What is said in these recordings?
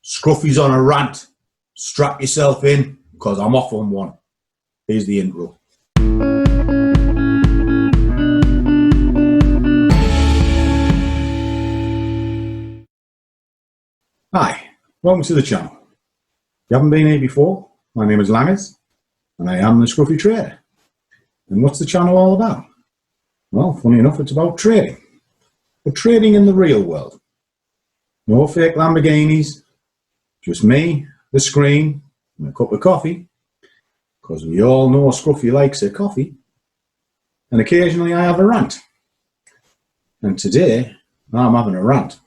Scruffy's on a rant. Strap yourself in, because I'm off on one. Here's the intro. Hi, welcome to the channel. If you haven't been here before, my name is Langers, and I am the Scruffy Trader. And what's the channel all about? Well, funny enough, it's about trading. But trading in the real world. No fake Lamborghinis, just me, the screen, and a cup of coffee, because we all know Scruffy likes her coffee, and occasionally I have a rant. And today, I'm having a rant,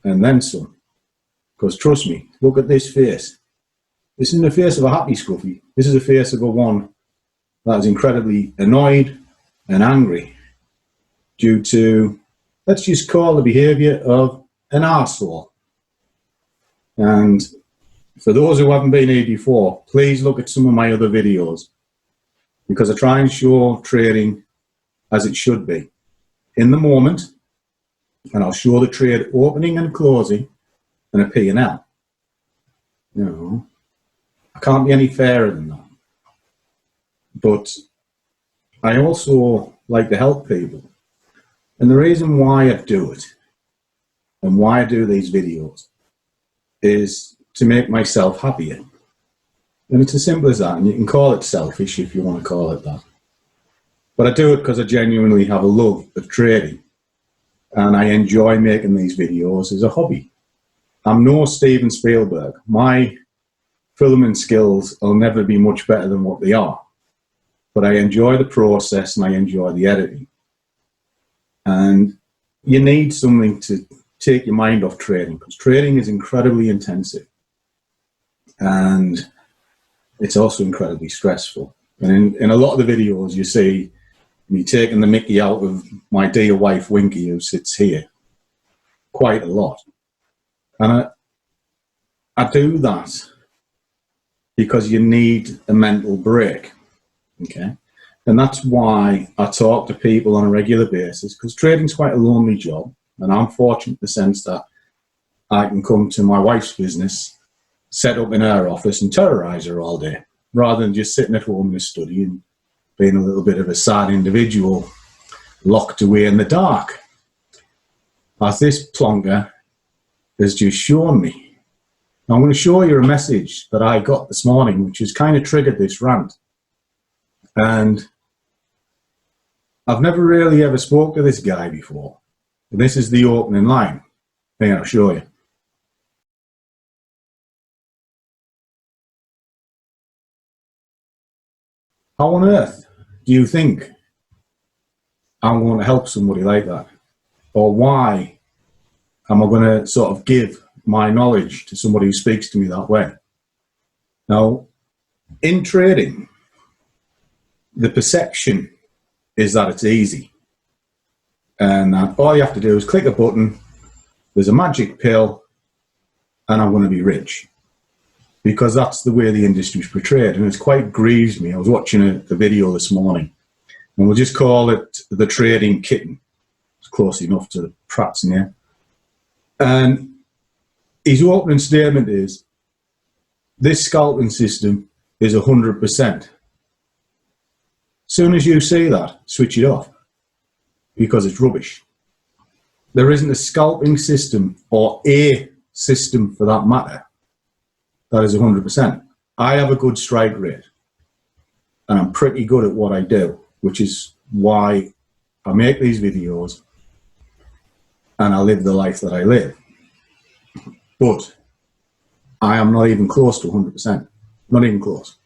and then some. Because trust me, look at this face. This isn't the face of a happy Scruffy. This is the face of a one that is incredibly annoyed and angry due to, let's just call the behaviour of an arsehole. And for those who haven't been here before, please look at some of my other videos, because I try and show trading as it should be, in the moment, and I'll show the trade opening and closing and a P&L. You know, I can't be any fairer than that. But I also like to help people. And the reason why I do it, and why I do these videos, is to make myself happier. And it's as simple as that. And you can call it selfish if you want to call it that. But I do it because I genuinely have a love of trading. And I enjoy making these videos as a hobby. I'm no Steven Spielberg. My filming skills will never be much better than what they are. But I enjoy the process and I enjoy the editing. And you need something to take your mind off trading, because trading is incredibly intensive. And it's also incredibly stressful. And in a lot of the videos you see me taking the mickey out of my dear wife Winky, who sits here, quite a lot. And I do that because you need a mental break, okay? And that's why I talk to people on a regular basis, because trading's quite a lonely job. And I'm fortunate in the sense that I can come to my wife's business, set up in her office and terrorize her all day, rather than just sitting at home in the study and being a little bit of a sad individual locked away in the dark, as this plonker has just shown me. Now, I'm going to show you a message that I got this morning, which has kind of triggered this rant. And I've never really ever spoke to this guy before. This is the opening line. Hang on, I'll show you. How on earth do you think I'm going to help somebody like that? Or why am I going to sort of give my knowledge to somebody who speaks to me that way? Now, in trading, the perception is that it's easy. And all you have to do is click a button, there's a magic pill, and I'm going to be rich. Because that's the way the industry's portrayed, and it's quite grieves me. I was watching the video this morning, and we'll just call it the trading kitten. It's close enough to the Pratt's name. And his opening statement is, this scalping system is 100%. Soon as you see that, switch it off, because it's rubbish. There isn't a scalping system, or a system for that matter, that is 100%. I have a good strike rate, and I'm pretty good at what I do, which is why I make these videos and I live the life that I live. But I am not even close to 100%, not even close.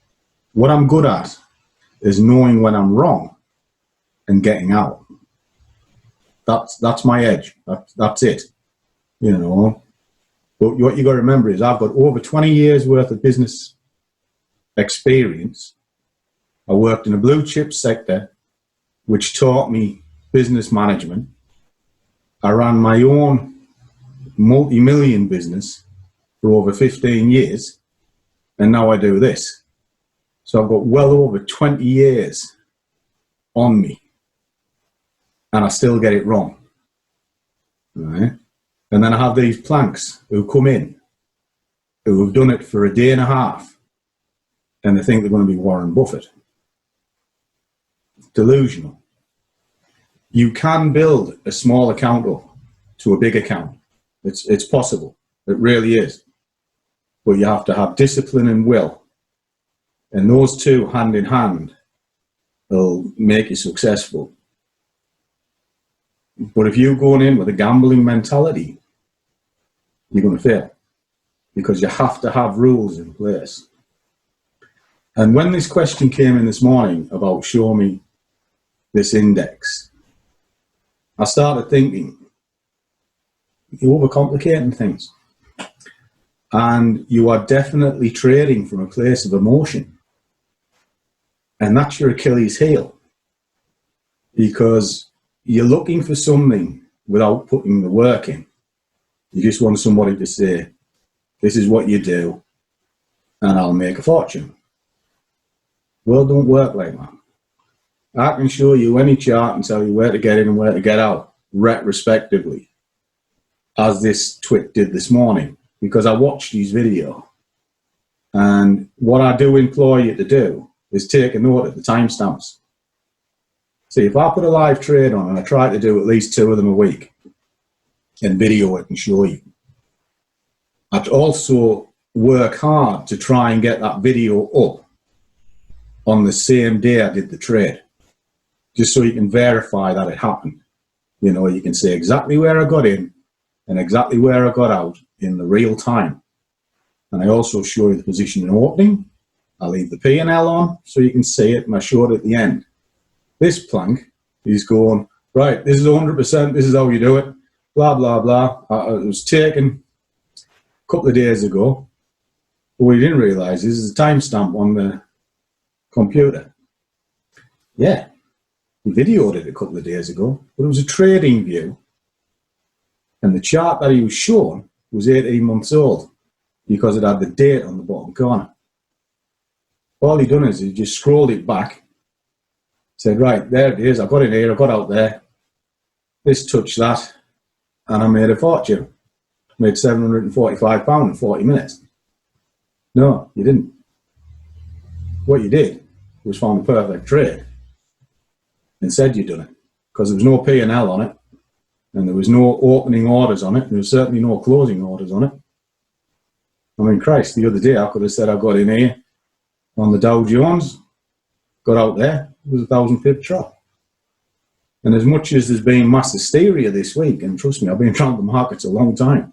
What I'm good at is knowing when I'm wrong and getting out. That's my edge. That's it, you know. But what you got to remember is I've got over 20 years worth of business experience. I worked in a blue chip sector, which taught me business management. I ran my own multi-million business for over 15 years, and now I do this. So I've got well over 20 years on me, and I still get it wrong. right? And then I have these planks who come in, who have done it for a day and a half, and they think they're going to be Warren Buffett. Delusional. You can build a small account up to a big account. It's possible. It really is. But you have to have discipline and will. And those two hand in hand will make you successful. But if you're going in with a gambling mentality, you're going to fail, because you have to have rules in place. And when this question came in this morning about show me this index, I started thinking, you're overcomplicating things. And you are definitely trading from a place of emotion. And that's your Achilles heel. Because you're looking for something without putting the work in. You just want somebody to say, this is what you do, and I'll make a fortune. Well, don't work like that. I can show you any chart and tell you where to get in and where to get out, retrospectively, as this twit did this morning, because I watched his video. And what I do implore you to do is take a note of the timestamps. See, if I put a live trade on, and I try to do at least 2 of them a week, and video it and show you, I'd also work hard to try and get that video up on the same day I did the trade, just so you can verify that it happened. You know, you can say exactly where I got in and exactly where I got out in the real time. And I also show you the position in opening. I leave the P&L on so you can see it, and I show it at the end. This plank is going, right, this is 100%, this is how you do it, blah, blah, blah. It was taken a couple of days ago. But what you didn't realize is the timestamp on the computer. Yeah, he videoed it a couple of days ago, but it was a trading view. And the chart that he was showing was 18 months old because it had the date on the bottom corner. All he done is he just scrolled it back, said, right, there it is, I got in here, I got out there, this touched that, and I made a fortune. Made £745 in 40 minutes. No, you didn't. What you did was find the perfect trade and said you'd done it, because there was no P&L on it, and there was no opening orders on it, and there was certainly no closing orders on it. I mean, Christ, the other day I could have said I got in here on the Dow Jones, got out there, it was a 1,000 pip drop. And as much as there's been mass hysteria this week, and trust me, I've been around the markets a long time,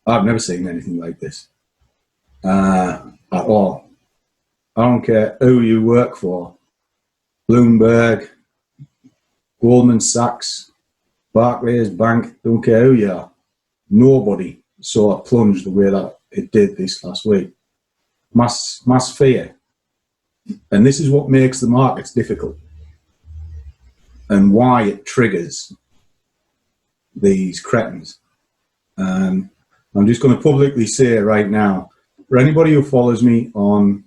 I've never seen anything like this at all. I don't care who you work for, Bloomberg, Goldman Sachs, Barclays Bank, don't care who you are. Nobody saw a plunge the way that it did this last week. Mass fear. And this is what makes the markets difficult and why it triggers these cretins. I'm just going to publicly say right now, for anybody who follows me on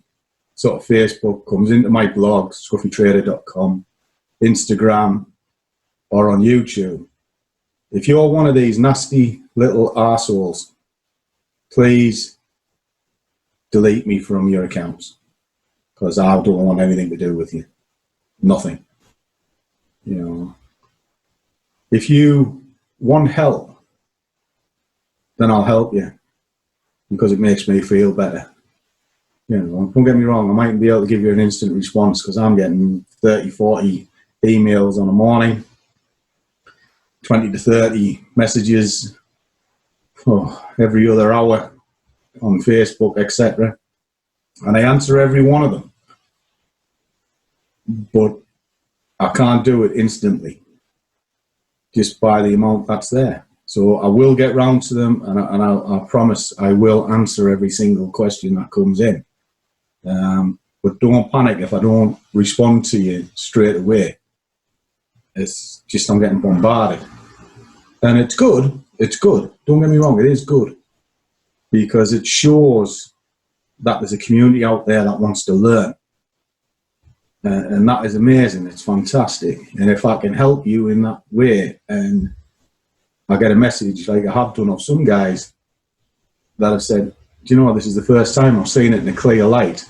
sort of Facebook, comes into my blog, scruffytrader.com, Instagram, or on YouTube, if you're one of these nasty little arseholes, please delete me from your accounts, because I don't want anything to do with you. Nothing. You know, if you want help, then I'll help you, because it makes me feel better. You know, don't get me wrong, I mightn't be able to give you an instant response, because I'm getting 30, 40 emails on a morning, 20 to 30 messages every other hour on Facebook, etc. And I answer every one of them. But I can't do it instantly, just by the amount that's there. So I will get round to them, and I promise I will answer every single question that comes in. But don't panic if I don't respond to you straight away. It's just I'm getting bombarded. And it's good. It's good. Don't get me wrong. It is good, because it shows that there's a community out there that wants to learn. And that is amazing. It's fantastic. And if I can help you in that way and I get a message like I have done of some guys that have said, do you know what, this is the first time I've seen it in a clear light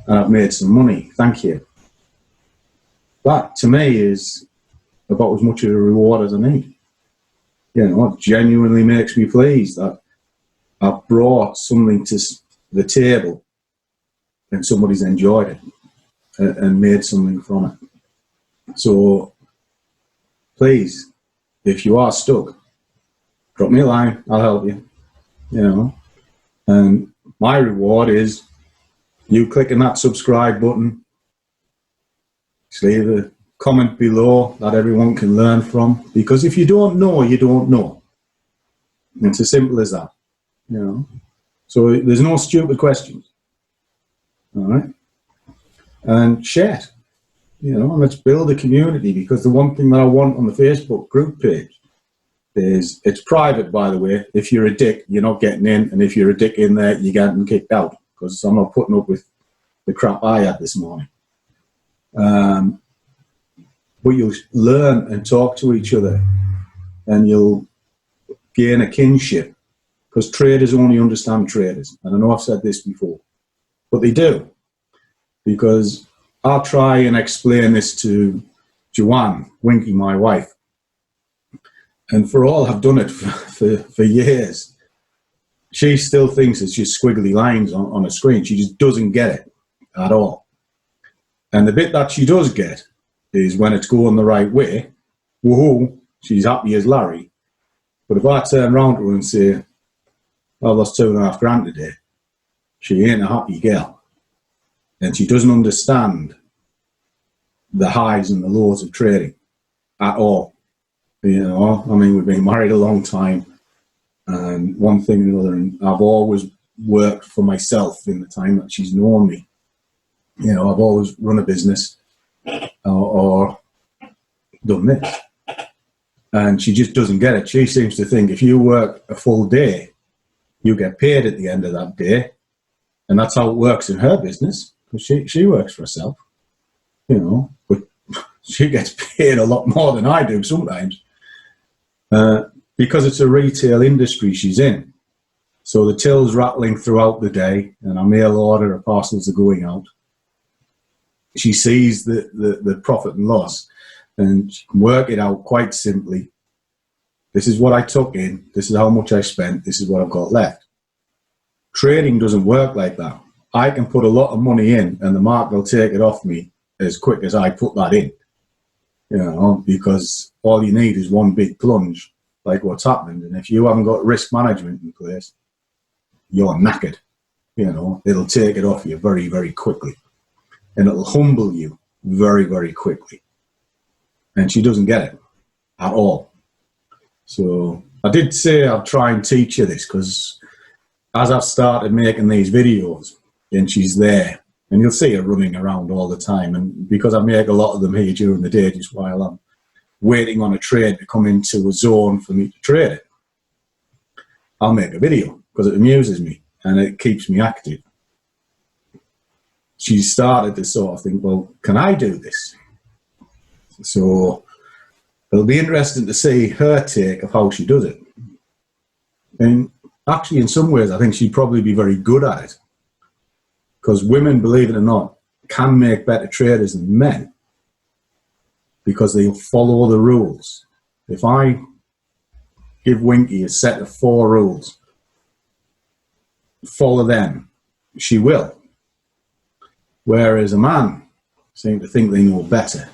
and I've made some money, thank you. That to me is about as much of a reward as I need. You know, it genuinely makes me pleased that I've brought something to the table and somebody's enjoyed it and made something from it. So please, if you are stuck, drop me a line, I'll help you, you know. And my reward is you clicking that subscribe button, just leave a comment below that everyone can learn from, because if you don't know, you don't know. It's as simple as that, you know. So there's no stupid questions, all right? And share it, you know, and let's build a community, because the one thing that I want on the Facebook group page is, it's private, by the way. If you're a dick, you're not getting in, and if you're a dick in there, you're getting kicked out, because I'm not putting up with the crap I had this morning. But you'll learn and talk to each other, and you'll gain a kinship, because traders only understand traders. And I know I've said this before, but they do, because I'll try and explain this to Joanne, Winky, my wife, and for all I've done it for years, she still thinks it's just squiggly lines on a screen. She just doesn't get it at all. And the bit that she does get is when it's going the right way, woohoo, she's happy as Larry. But if I turn around to her and say, I lost $2.5 grand today, she ain't a happy girl. And she doesn't understand the highs and the lows of trading at all. You know, I mean, we've been married a long time, and one thing or another, and I've always worked for myself in the time that she's known me. You know, I've always run a business or done this. And she just doesn't get it. She seems to think if you work a full day, you get paid at the end of that day. And that's how it works in her business, because she works for herself, you know, but she gets paid a lot more than I do sometimes, because it's a retail industry she's in. So the till's rattling throughout the day, and our mail order, her parcels are going out. She sees the profit and loss, and she can work it out quite simply. This is what I took in, this is how much I spent, this is what I've got left. Trading doesn't work like that. I can put a lot of money in and the market will take it off me as quick as I put that in. You know, because all you need is one big plunge, like what's happening. And if you haven't got risk management in place, you're knackered. You know, it'll take it off you very, very quickly. And it'll humble you very, very quickly. And she doesn't get it at all. So I did say I'd try and teach her this, because as I've started making these videos, and she's there, and you'll see her running around all the time. And because I make a lot of them here during the day, just while I'm waiting on a trade to come into a zone for me to trade it, I'll make a video, because it amuses me and it keeps me active. She started to sort of think, well, can I do this? So it'll be interesting to see her take of how she does it. And actually, in some ways, I think she'd probably be very good at it, because women, believe it or not, can make better traders than men, because they'll follow the rules. If I give Winky a set of 4 rules, follow them, she will. Whereas a man seems to think they know better,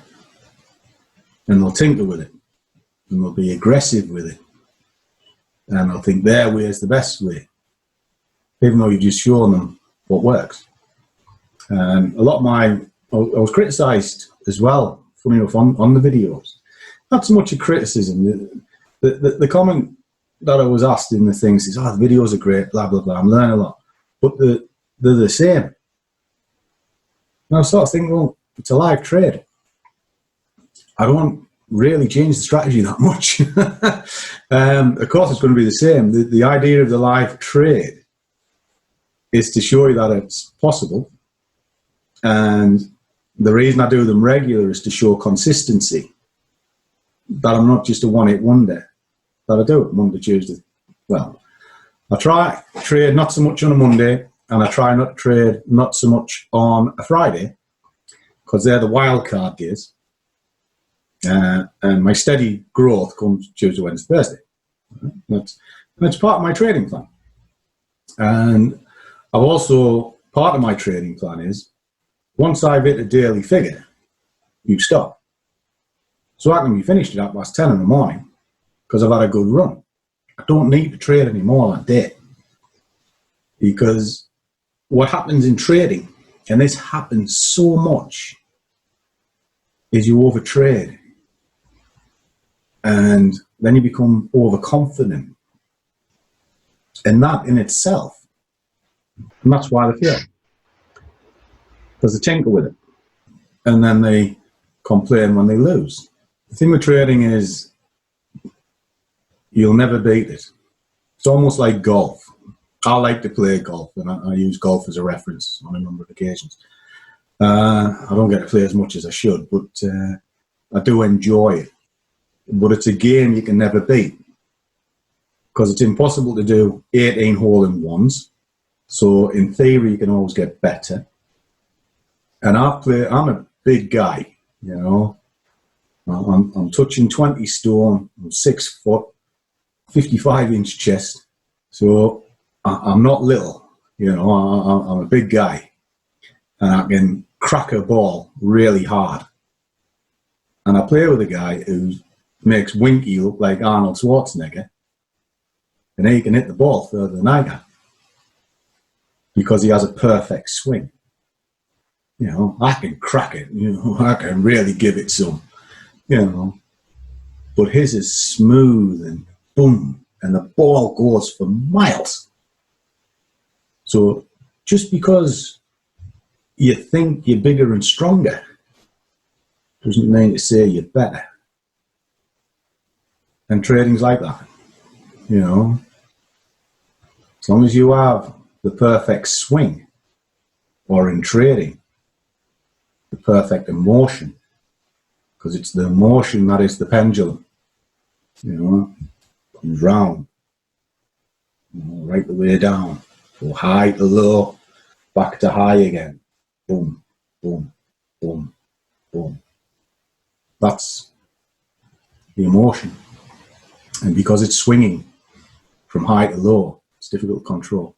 and they'll tinker with it, and they'll be aggressive with it, and they'll think their way is the best way, even though you've just shown them what works. And a lot of I was criticised as well, funny enough, on the videos. Not so much a criticism. The comment that I was asked in the things is, oh, the videos are great, blah, blah, blah, I'm learning a lot. But they're the same. And I was sort of thinking, well, it's a live trade. I don't really change the strategy that much. Of course, it's going to be the same. The idea of the live trade is to show you that it's possible. And the reason I do them regular is to show consistency, that I'm not just a one-hit wonder. that I do it Monday, Tuesday. Well, I try to trade not so much on a Monday, and I try not to trade not so much on a Friday, because they're the wild card days. And my steady growth comes Tuesday, Wednesday, Thursday. That's part of my trading plan. And I've also, part of my trading plan is, once I've hit a daily figure, you stop. So I can be finished at 10:30 in the morning because I've had a good run. I don't need to trade anymore that day. Because what happens in trading, and this happens so much, is you overtrade. And then you become overconfident. And that in itself, and that's why they fail. Because they tinker with it. And then they complain when they lose. The thing with trading is you'll never beat it. It's almost like golf. I like to play golf, and I use golf as a reference on a number of occasions. I don't get to play as much as I should, but I do enjoy it. But it's a game you can never beat, because it's impossible to do 18 hole-in-ones. So in theory, you can always get better. And I'm a big guy, you know. I'm touching 20 stone, I'm 6 foot, 55-inch chest. So I'm not little, you know, I'm a big guy. And I can crack a ball really hard. And I play with a guy who makes Winky look like Arnold Schwarzenegger. And he can hit the ball further than I can, because he has a perfect swing. You know, I can crack it, you know, I can really give it some, you know. But his is smooth and boom, and the ball goes for miles. So just because you think you're bigger and stronger doesn't mean to say you're better. And trading's like that, you know. As long as you have the perfect swing, or in trading, the perfect emotion, because it's the emotion that is the pendulum, you know, comes round, you know, right the way down, go high to low, back to high again, boom, boom, boom, boom. That's the emotion. And because it's swinging from high to low, it's difficult to control.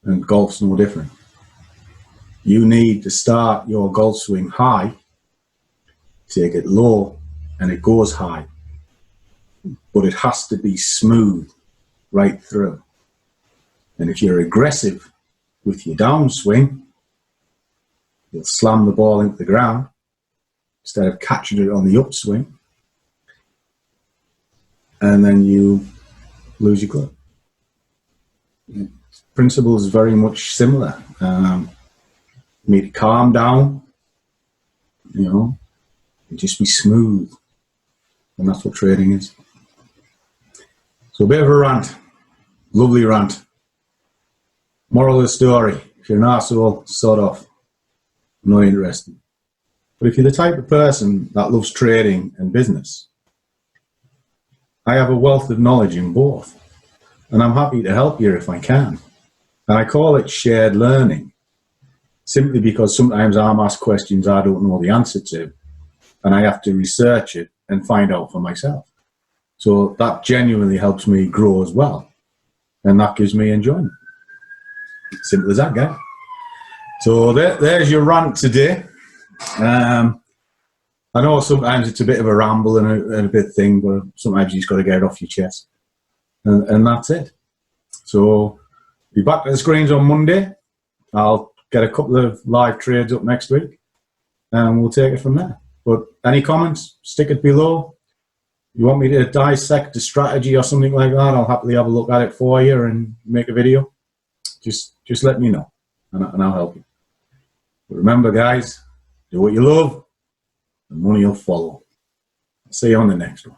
And golf's no different. You need to start your golf swing high, take it low, and it goes high. But it has to be smooth right through. And if you're aggressive with your downswing, you'll slam the ball into the ground instead of catching it on the upswing. And then you lose your club. The principle is very much similar. You need to calm down, you know, and just be smooth. And that's what trading is. So a bit of a rant, lovely rant. Moral of the story, if you're an arsehole, sod off. Not interested. But if you're the type of person that loves trading and business, I have a wealth of knowledge in both. And I'm happy to help you if I can. And I call it shared learning, simply because sometimes I'm asked questions I don't know the answer to, and I have to research it and find out for myself. So that genuinely helps me grow as well. And that gives me enjoyment. Simple as that, guy. So there's your rant today. I know sometimes it's a bit of a ramble and a bit thing, but sometimes you just got to get it off your chest. And that's it. So be back to the screens on Monday. I'll get a couple of live trades up next week, and we'll take it from there. But any comments, stick it below. You want me to dissect a strategy or something like that, I'll happily have a look at it for you and make a video. Just let me know, and I'll help you. But remember, guys, do what you love, and money will follow. I'll see you on the next one.